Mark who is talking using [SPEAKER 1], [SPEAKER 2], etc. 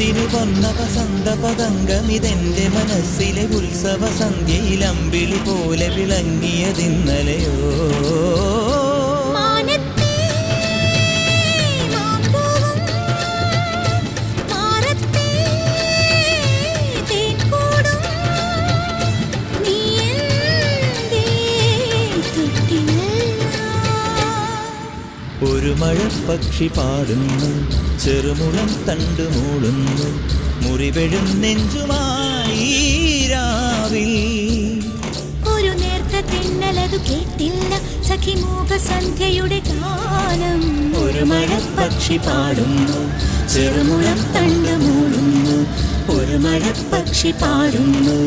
[SPEAKER 1] മുത്തിനു കൊന്ന വസന്ത പതംഗമിതെന്റെ മനസ്സിലെ ഉത്സവ സന്ധ്യയിൽ അമ്പിളി പോലെ വിളങ്ങിയതിന്നലെയോ. ഒരു മഴപ്പക്ഷി പാടുന്നു, ചെറുമുളം തണ്ടു മൂടുന്നു, മുറിവെഴും നെഞ്ചുമായി രാവിൽ.
[SPEAKER 2] ഒരു നേർത്ത തെന്നലതു കേട്ടില്ല സഖി മൂകസന്ധ്യയുടെ ഗാനം.
[SPEAKER 1] ഒരു മഴപ്പക്ഷി പാടുന്നു, ചെറുമുളം തണ്ടു മൂടുന്നു, ഒരു മഴപ്പക്ഷി പാടുന്നു.